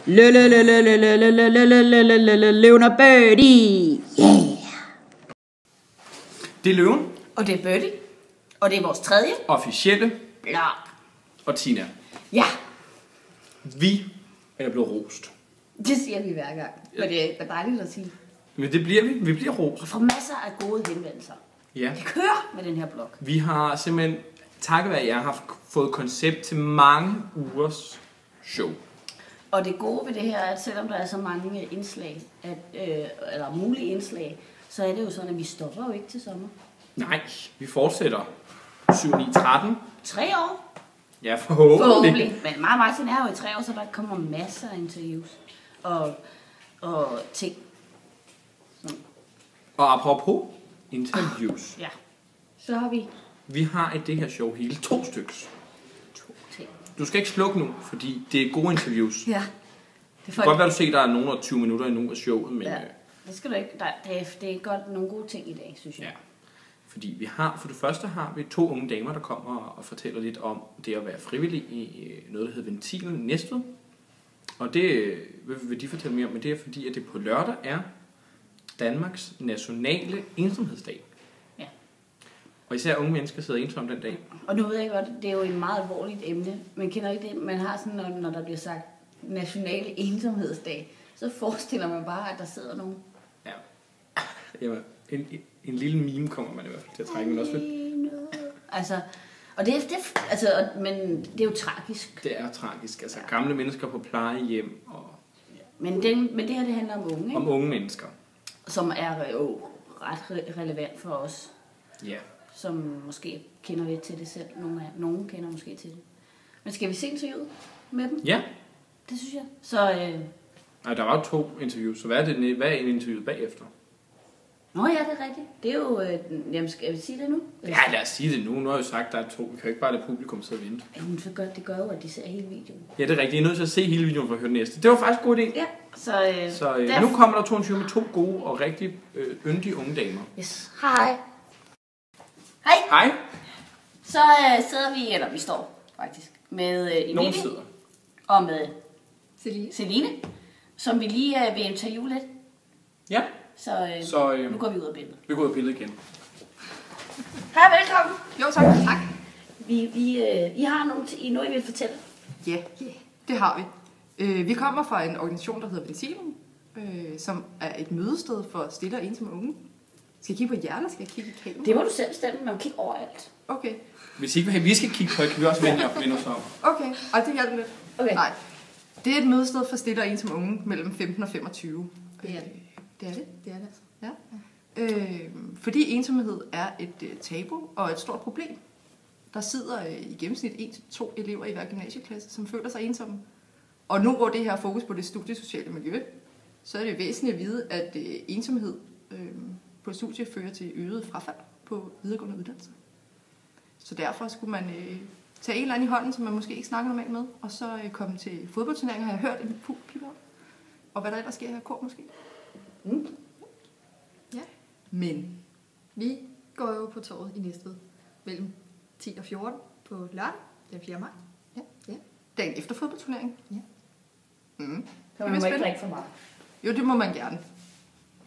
Løven og Birdie. Yeah. Det er Løven. Og det er Birdie. Og det er vores tredje Officielle. blog. Og Tina. Ja, Vi er blevet rost. det siger vi hver gang. Men det er dejligt at sige. Men det bliver vi. Vi bliver rost. Vi får masser af gode henvendelser. Ja. Det kører med den her blog. Vi har simpelthen, takket være jer, har fået koncept til mange ugers show. Og det gode ved det her er, at selvom der er så mange indslag, eller mulige indslag, så er det jo sådan, at vi stopper jo ikke til sommer. Nej, vi fortsætter 7, 9, 13. 3 år? Ja, forhåbentlig. Men Martin er jo i 3 år, så der kommer masser af interviews og ting. Sådan. Og apropos interviews. Ja, så har vi Vi har i det her show hele 2 styks. 2 ting. Du skal ikke slukke nu, fordi det er gode interviews. Ja. Det kan godt være, du ser, at der er nogen af 20 minutter i nogle af showet, men... Ja, det skal du ikke. Det er godt nogle gode ting i dag, synes jeg. Ja. Fordi for det første har vi 2 unge damer, der kommer og fortæller lidt om det at være frivillig i noget, der hedder Ventilen i Næstved. Og det vil de fortælle mere om, men det er fordi, at det på lørdag er Danmarks nationale ensomhedsdag. Ja. Og især unge mennesker sidder ensomme den dag. Og nu ved jeg godt, det er jo et meget alvorligt emne. Man kender ikke det, man har sådan, når der bliver sagt nationale ensomhedsdag, så forestiller man bare, at der sidder nogen. Ja. Jamen, en lille meme kommer man i hvert fald til at trække, men også lidt. Altså, og men det er jo tragisk. Det er tragisk. Altså gamle mennesker på plejehjem og... Men det her, det handler om unge, ikke? Om unge mennesker. Som er jo ret relevant for os. Ja. Som måske kender lidt til det selv. Nogen kender måske til det. Men skal vi se interviewet med dem? Ja. Det synes jeg. Så, Nej, der var jo 2 interviews, så hvad er en interview bagefter? Nå ja, det er rigtigt. Det er jo... jamen, skal vi sige det nu? Ja, lad os sige det nu. Nu har jeg jo sagt, at der er 2. Vi kan jo ikke bare lade publikum sidde og vente. Jamen, det gør jo, at de ser hele videoen. Ja, det er rigtigt. Jeg er nødt til at se hele videoen for at høre den næste. Det var faktisk en god idé. Ja, Så nu kommer der 2 interview med 2 gode og rigtig yndige unge damer. Yes. Hej. Hej. Hej. Så sidder vi, eller vi står faktisk, med Nogen Emilie sidder. og med Celine, som vi lige vil interviewe lidt. Ja. Så nu går vi ud af billedet. Vi går ud af billedet igen. Hej, velkommen. Jo tak. Tak. I har noget, I vil fortælle. Ja, det har vi. Vi kommer fra en organisation, der hedder Ventilen, som er et mødested for stille og ensomme unge. Skal jeg kigge på hjertet, skal jeg kigge i kameraet? Det må du selv bestemme, man må kigge overalt. Okay. Hvis ikke vi skal kigge på, kan vi også vende os om. Okay, og det hjælper lidt. Okay. Nej, det er et mødested for stille og ensomme unge mellem 15 og 25. Det er det. Det er det? Det er det altså. Ja. Fordi ensomhed er et tabu og et stort problem. Der sidder i gennemsnit 1-2 elever i hver gymnasieklasse, som føler sig ensomme. Og nu hvor det her fokus på det studiesociale miljø, så er det væsentligt at vide, at ensomhed på studiet fører til øget frafald på videregående uddannelser. Så derfor skulle man tage en eller anden i hånden, som man måske ikke snakker normalt med, og så komme til fodboldturneringer, har jeg hørt en pip om. Og hvad der ellers sker her i kor måske. Mm. Ja. Men Vi går jo på torvet i Næstved mellem 10 og 14 på lørdag den 4. maj. ja. Dagen efter fodboldturneringen. Ja. Mm. Så man må ikke drikke for meget. Jo, det må man gerne.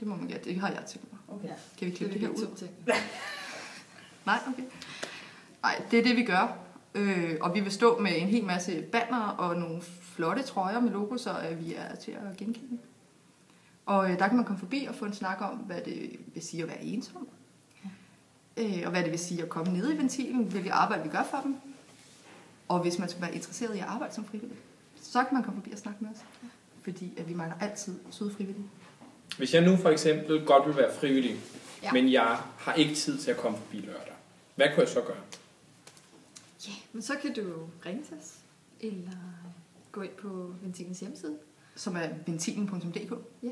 Det må man gerne. Det har jeg tænkt mig. Okay. Kan vi klippe det her ud? 2 ting. Nej, okay. Nej, det er det, vi gør. Og vi vil stå med en hel masse banner og nogle flotte trøjer med logo, så vi er til at genkende. Og der kan man komme forbi og få en snak om, hvad det vil sige at være ensom. Og hvad det vil sige at komme ned i ventilen, hvilket arbejde vi gør for dem. Og hvis man skulle være interesseret i at arbejde som frivillig, så kan man komme forbi og snakke med os. Fordi at vi mangler altid søde frivillige. Hvis jeg nu for eksempel godt vil være frivillig, Ja. men jeg har ikke tid til at komme forbi lørdag, hvad kunne jeg så gøre? Ja, men så kan du jo ringe til os, eller gå ind på Ventilens hjemmeside. Som er ventilen.dk. Ja.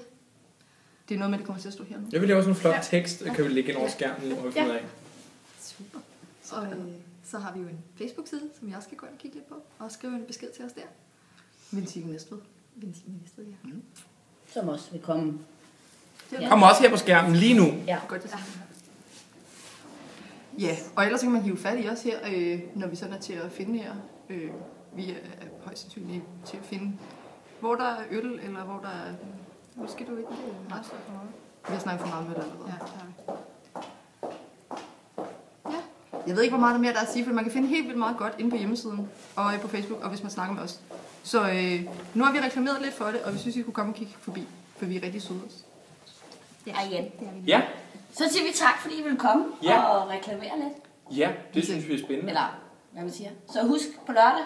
Det er noget med, det kommer til at stå hernede. Jeg vil lave sådan en flot Ja. tekst, kan vi lægge ind over skærmen nu, og vi finder af. Super. Og så har vi jo en Facebook-side, som jeg også skal gå ind og kigge lidt på, og skrive en besked til os der. Ventilen Næstved. Ventilen Næstved, ja. Som også vil komme. Ja. Kom også her på skærmen lige nu. Ja. Godt, det ja, og ellers så kan man hive fat i os her, når vi sådan er til at finde her. Vi er højst sandsynligt til at finde hvor der er øl, eller hvor der er... Hvor skal du ikke? Nej, så for meget. Vi har snakket for meget med det allerede. Ja, det har vi. Jeg ved ikke, hvor meget der mere der er at sige, for man kan finde helt vildt meget godt inde på hjemmesiden og på Facebook, og hvis man snakker med os. Så nu har vi reklameret lidt for det, og vi synes, I kunne komme og kigge forbi, for vi er rigtig søde også. Ja, igen. Ja, Så siger vi tak, fordi I vil komme og reklamere lidt. ja, det synes vi er spændende. Eller, hvad man siger. Så husk på lørdag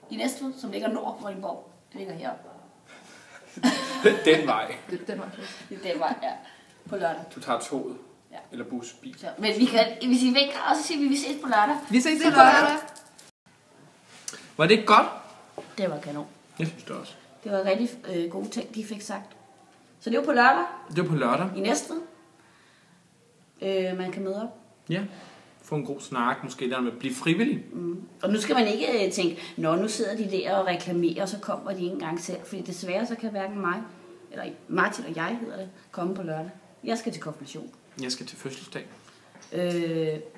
i Næstved, som ligger nord for Vordingborg. Det ligger heroppe. Den vej. Den var fedt. Det er den vej, ja. På lørdag. Du tager toget. Ja. Eller bus, bil. Så, men vi kan, hvis I vinker, og så siger vi, at vi ses på lørdag. Vi ses på lørdag. Var det ikke godt? Det var kanon. Jeg synes det også. Det var rigtig gode ting, de fik sagt. Så det var på lørdag Det var på lørdag. i Næstved. Man kan møde op. Ja. Få en god snak, måske der med at blive frivillig. Og nu skal man ikke tænke, nu sidder de der og reklamerer, og så kommer de ikke engang selv. Fordi desværre så kan hverken mig, eller Martin og jeg hedder det, komme på lørdag. Jeg skal til konfirmation. Jeg skal til fødselsdag.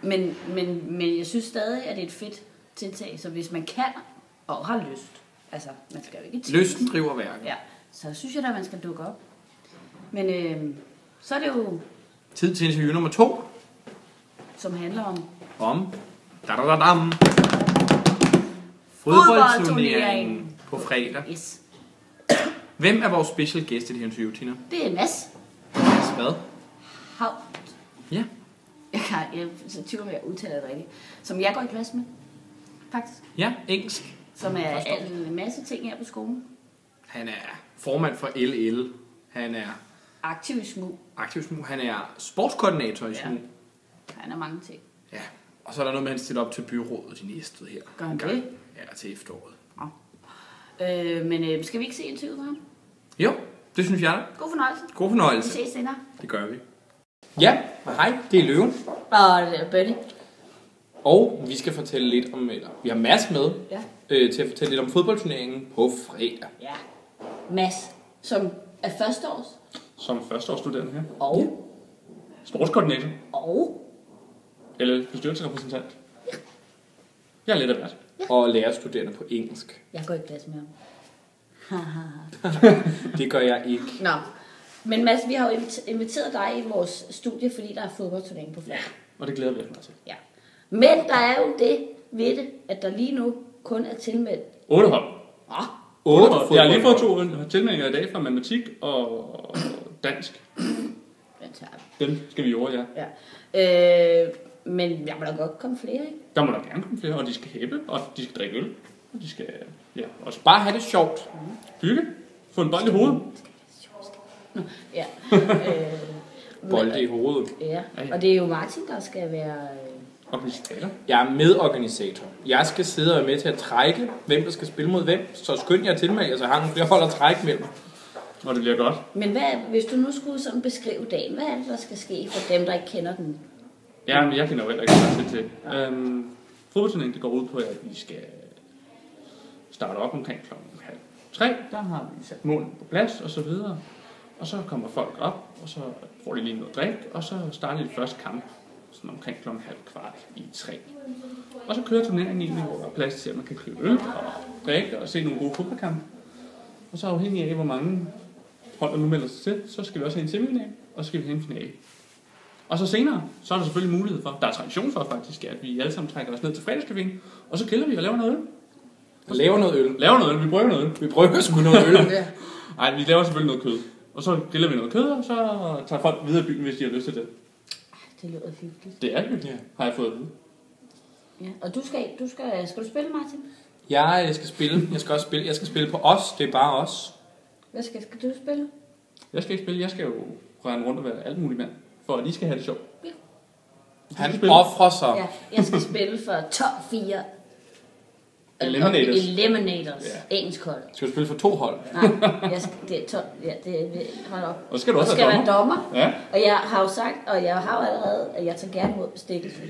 Men jeg synes stadig, at det er et fedt tiltag. Så hvis man kan og har lyst, altså man skal jo ikke tænke. Lysten driver værket. Ja, så synes jeg da, at man skal dukke op. Men så er det jo, Tid til interview nummer 2. som handler om Om fodboldturneringen på fredag. yes. Hvem er vores special guest i det her interview, Tina? Det er Mads Hvad? Hav. Ja. Jeg er så tvivl, om jeg udtaler det rigtigt. Som jeg går i klasse med, faktisk. Ja, engelsk. Som er en masse ting her på skolen. Han er formand for LL. Han er Aktiv i SMU. aktiv SMU. Han er sportskoordinator i SMU. Han er mange ting. Ja. Og så er der noget med, at han stiller op til byrådet i Næstved her. Gør han En gang. det? Ja, til efteråret. Men skal vi ikke se interviewet med ham? Jo, det synes jeg. God fornøjelse. God Vi fornøjelse. ses senere. Det gør vi. Ja, hej, det er Løven. Og Bønne. Og vi skal fortælle lidt om, eller vi har Mads med, Ja. til at fortælle lidt om fodboldturneringen på fredag. Ja. Mads, som er førsteårs. Som førsteårsstuderende her. Og. Sportskoordinator. Og. Eller bestyrelsesrepræsentant. Jeg er lidt af hvert. Og lærerstuderende på engelsk. Jeg går i klasse med ham. Det gør jeg ikke. Nå. Men Mads, vi har jo inviteret dig i vores studie, fordi der er fodboldturnering på fredag. Og det glæder vi os meget til. Ja. Men der er jo det ved det, at der lige nu kun er tilmeldt. 8 hold. 8 Jeg har lige fået 2 tilmeldinger i dag fra matematik og dansk. Den tager vi. Dem skal vi over, ja. Ja. Men jeg må da godt komme flere, ikke? Der må der gerne komme flere, og de skal hæppe, og de skal drikke øl. Og de skal, ja, også Bare have det sjovt. hygge. Få en bold i hovedet. Ja. Bolde i hovedet. Ja. Og det er jo Martin, der skal være. Organisator. Jeg er medorganisator. Jeg skal sidde og være med til at trække, hvem der skal spille mod hvem. Så skynd jer til mig, så jeg har nogle flere hold at trække mellem. Og det bliver godt. Men hvis du nu skulle sådan beskrive dagen, hvad er det, der skal ske for dem, der ikke kender den? Ja, men jeg kender jo heller ikke meget til. Fodboldturneringen, det går ud på, at vi skal starte op omkring 2:30. Der har vi sat målene på plads og så videre. Og så kommer folk op, og så får de lige noget drik, og så starter de første kamp sådan omkring 2:15 i 3. Og så kører turneringen egentlig, hvor der er plads til, at man kan købe øl og drikke og se nogle gode fodboldkampe. Og så afhængig af, hvor mange hold der nu melder sig til, så skal vi også have en semifinal, og så skal vi have en finale. Og så senere, så er der selvfølgelig mulighed for, der er tradition for faktisk, at vi alle sammen trækker os ned til fredagscaféen, og så griller vi og laver noget øl. Laver noget øl. Vi brygger noget øl. Vi brygger sgu noget øl. Nej, vi laver selvfølgelig noget kød. Og så griller vi noget kød, og så tager folk videre i byen, hvis de har lyst til det. Det lyder hyggeligt. Det er hyggeligt, har jeg fået at vide. Ja. Og skal du spille, Martin? Jeg skal spille. Jeg skal også spille. Jeg skal spille på os. Det er bare os. Hvad skal du spille? Jeg skal ikke spille, jeg skal jo rende rundt og være alt muligt mand, for at de skal have det sjovt. Ja. Han offrer sig. Ja, jeg skal spille for top 4 Eliminators. Eliminators. Ja. Engelsk hold. Skal du spille for 2 hold? Nej, det er top. Ja, hold op. Og så skal du også skal være være dommer. Ja. Og jeg har jo sagt, og jeg har jo allerede, at jeg tager gerne imod bestikkelse.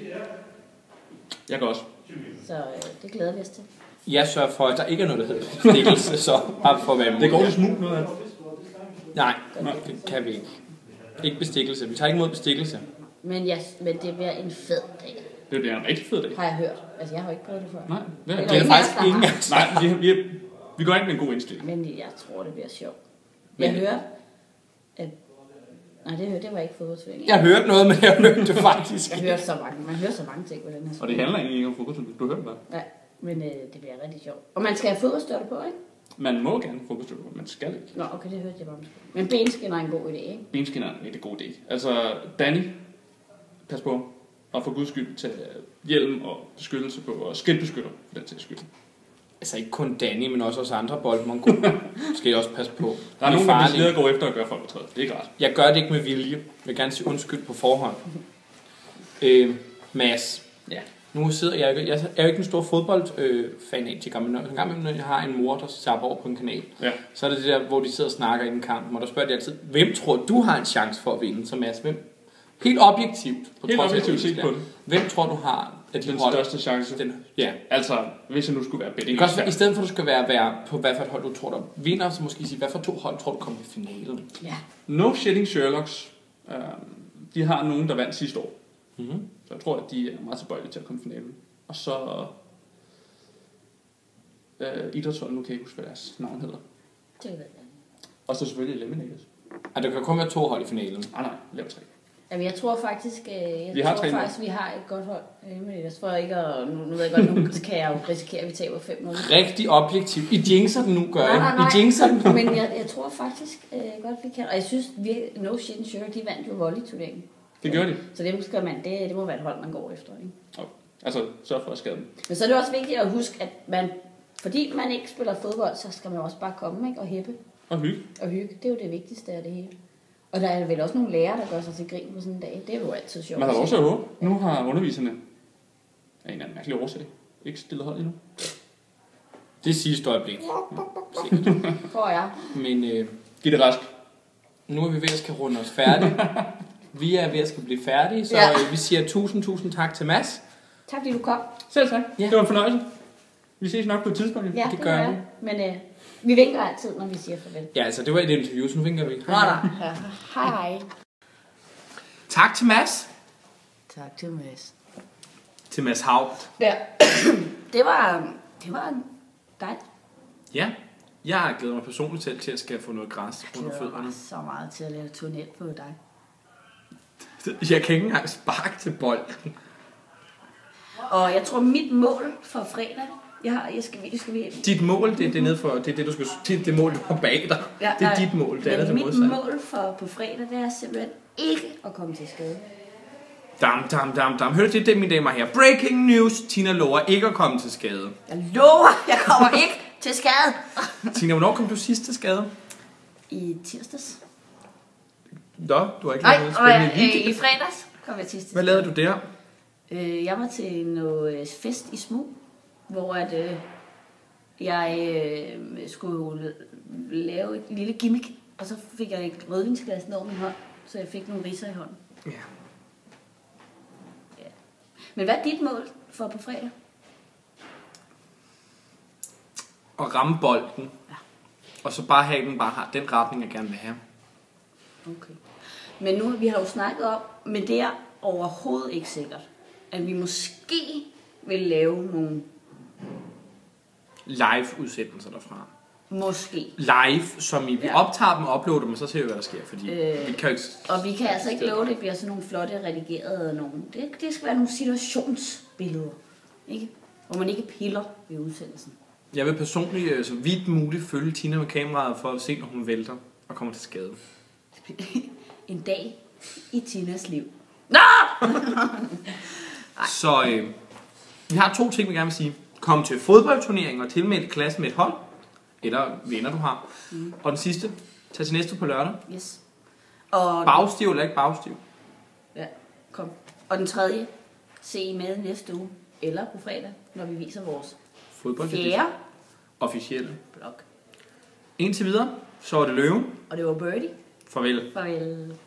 Jeg kan også. Så det glæder vi os til. Jeg sørger for, at der ikke er noget, der hedder bestikkelse, så bare for at være Det går lidt smug noget af. Nej, det kan vi ikke. Ikke bestikkelse. Vi tager ikke imod bestikkelse. Men det bliver en fed dag, Det bliver en rigtig fed dag. har jeg hørt. Altså, jeg har jo ikke prøvet det før. Nej, det Eller er Det er ingen faktisk af os, der ingen har. af os. Nej, Vi går ind med en god indstilling. Men jeg tror, det bliver sjovt. Jeg hørte, at... Nej, det var ikke fodboldturnering. Jeg hørte noget, men jeg hørte det faktisk. Man hører så mange ting på den her. Og det handler egentlig ikke om fodboldturnering. Du hørte det bare. Ja, men det bliver rigtig sjovt. Og man skal have fodboldstøtte på, ikke? Man må gerne fodboldstøtte, men man skal ikke. Nå, okay, det hørte jeg bare. Men benskinner er en god idé, ikke? Benskinner er en rigtig god idé. Altså, Danny, pas på. Og for guds skyld, tage hjelm og beskyttelse på, og skridtbeskytter for den sags skyld. Altså ikke kun Danny, men også os andre boldmongoler. Skal I også passe på. Der er nogen, der vil slet gå efter at gøre folk på træet. Det er ikke rart. Jeg gør det ikke med vilje. Jeg vil gerne sige undskyld på forhånd. Mads. Ja. Nu sidder jeg er jo ikke en stor fodboldfanatiker, men når jeg har en mor, der zapper over på en kanal, Ja. så er det det der, hvor de sidder og snakker i en kamp, og der spørger de altid, hvem tror du har en chance for at vinde? Så Mads, helt objektivt, set på det. Hvem tror du har at Den største chance? Ja. Altså, hvis jeg nu skulle være betting. I stedet for at du skal være på hvad for et hold du tror der vinder, så måske sige, hvad for 2 hold tror du kommer i finalen? Ja. No Shitting Sherlocks. De har nogen, der vandt sidste år. Mm-hmm. Så jeg tror, at de er meget tilbøjelige til at komme i finalen. Og så idrætsholdet, nu kan jeg ikke huske, hvad deres navn hedder. Det ved jeg. Og så selvfølgelig Eliminators. Der kan kun være 2 hold i finalen. Nej, lav 3. Jamen, jeg tror faktisk, Vi har et godt hold. Men ellers for ikke at... Nu ved jeg godt, nu kan jeg jo risikere, at vi taber 5-0. Rigtig objektivt. I jinxer den nu, gør I? Nej. I jinxer den. Men jeg tror faktisk godt, vi kan. Og jeg synes, No Shit and Sure, de vandt jo volley-turneringen. Det gør de. Så det skal man, det må være et hold, man går efter, ikke? Altså, sørg for at skade dem. Men så er det også vigtigt at huske, at fordi man ikke spiller fodbold, så skal man også bare komme, ikke? Og hæppe Og hygge. og hygge. Det er jo det vigtigste af det hele. Og der er vel også nogle lærere, der gør sig til grin på sådan en dag. Det er jo altid sjovt. Man har også håb. Nu har underviserne af en eller anden mærkelig årsag ikke stillet hold endnu. Det sidste øjeblik. Tror jeg. Men Giv det rask. nu er vi ved at skal runde os færdige. Vi er ved at skal blive færdige, så vi siger tusind tak til Mads. Tak fordi du kom. Selv tak. Ja. Det var en fornøjelse. Vi ses nok på et tidspunkt. Ja, Det gør vi. Men vi vinker altid, når vi siger farvel. Ja, altså det var et interview, så nu vinker vi. Hej. Tak til Mads. Tak til Mads. Til Mads Haupt. Ja. det var dejligt. Ja, jeg glæder mig personligt selv til at skal få noget græs under fødderne. Så meget til at lave tunnel på dig. Jeg kan ikke engang sparke til bolden. Og jeg tror, mit mål for fredag... Jeg skal vi... Dit mål, det er nede for, det er det, du skal... Det mål, du har bag dig. Ja, det er dit mål. Det er det mit modsatte. mål for på fredag, det er simpelthen ikke at komme til skade. Dam. Hør det, mine damer her. Breaking news. Tina lover ikke at komme til skade. Jeg lover, jeg kommer ikke til skade. Tina, hvornår kom du sidst til skade? I tirsdags. Nå, du har ikke Nej, lavet noget spændende weekend. i fredags kom jeg til. Hvad lavede du der? Jeg var til noget fest i Smug, hvor at, jeg skulle lave et lille gimmick, og så fik jeg et rødvinsglas ned over min hånd, så jeg fik nogle ridser i hånden. Ja. Men hvad er dit mål for på fredag? At ramme bolden. Ja. Og så bare have den, bare har den retning, jeg gerne vil have. Okay. Men nu, vi har jo snakket om, men det er overhovedet ikke sikkert, at vi måske vil lave nogle... Live-udsendelser derfra. Måske. Live, som vi optager dem og uploader dem, og så ser vi, hvad der sker. Fordi vi kan jo ikke... Og vi kan altså ikke love, det bliver sådan nogle flotte, redigerede nogle... Det skal være nogle situationsbilleder, ikke? Hvor man ikke piller ved udsendelsen. Jeg vil personligt så vidt muligt følge Tina med kameraet for at se, når hun vælter og kommer til skade. En dag i Tinas liv. Nå! Så vi har 2 ting, vi gerne vil sige. Kom til fodboldturnering og tilmeld klassen med et hold. Eller venner, du har. Og den sidste, tag til næste på lørdag. Yes. Og Bagstiv eller ikke bagstiv? ja, kom. Og den tredje, se I med næste uge. Eller på fredag, når vi viser vores Fodboldedition. 4. Officielle. blog. Indtil videre, så er det Løve. Og det var Birdie. Farvel. Farvel.